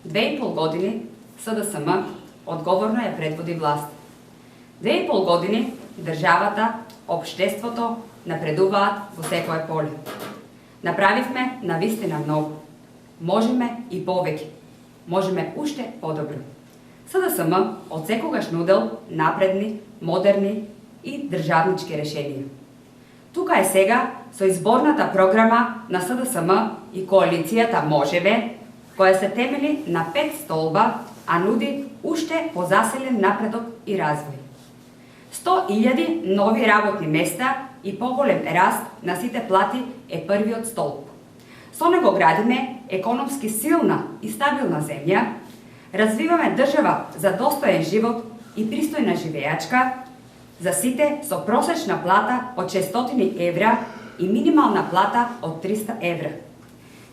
2,5 години СДСМ одговорно ја предводи власт. 2,5 години државата, општеството напредуваат во секое поле. Направивме навистина многу. Можеме и повеќе. Можеме уште подобро. СДСМ од секогаш нудел напредни, модерни и државнички решенија. Тука е сега со изборната програма на СДСМ и коалицијата Можеме, која се темели на 5 столба, а нуди уште позаселен напредок и развој. 100.000 нови работни места и поголем раст на сите плати е првиот столб. Со него градиме економски силна и стабилна земја, развиваме држава за достоен живот и пристојна живеачка, за сите со просечна плата од 600 евра и минимална плата од 300 евра.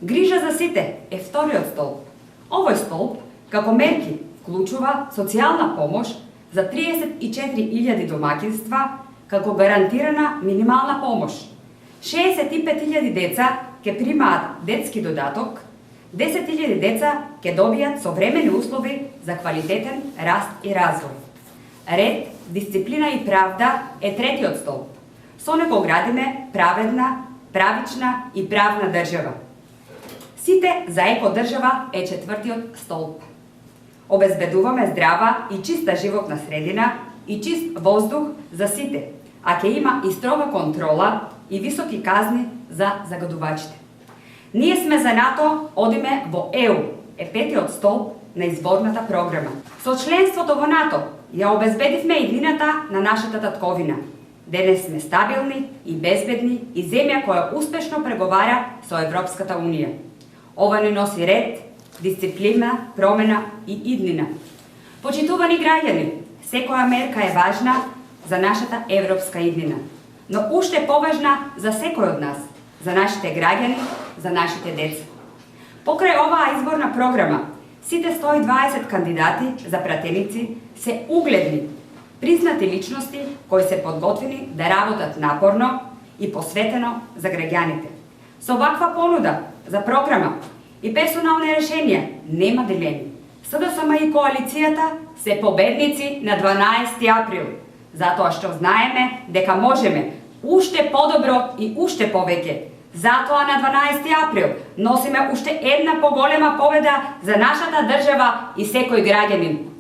Грижа за сите е вториот столб. Овој столб, како мерки, вклучува социјална помош за 34.000 домаќинства, како гарантирана минимална помош. 65.000 деца ќе примаат детски додаток, 10.000 деца ќе добијат современи услови за квалитетен раст и развој. Ред, дисциплина и правда е третиот столб. Со него градиме праведна, правична и правна држава. Сите за екодржава е четвртиот столб. Обезбедуваме здрава и чиста животна средина и чист воздух за сите, а ќе има и строга контрола и високи казни за загадувачите. Ние сме за НАТО, одиме во ЕУ, е петиот столб на изборната програма. Со членството во НАТО ја обезбедивме иднината на нашата татковина. Денес сме стабилни и безбедни и земја која успешно преговара со Европската Унија. Ова не носи ред, дисциплина, промена и иднина. Почитувани граѓани, секоја мерка е важна за нашата европска иднина, но уште поважна за секој од нас, за нашите граѓани, за нашите деца. Покрај оваа изборна програма, сите 120 кандидати за пратеници се угледни, признати личности кои се подготвени да работат напорно и посветено за граѓаните. Со ваква понуда за програма и персонални решенија нема дилеми. СДСМ и коалицијата се победници на 12 април, затоа што знаеме дека можеме уште подобро и уште повеќе. Затоа на 12 април носиме уште една поголема победа за нашата држава и секој граѓанин.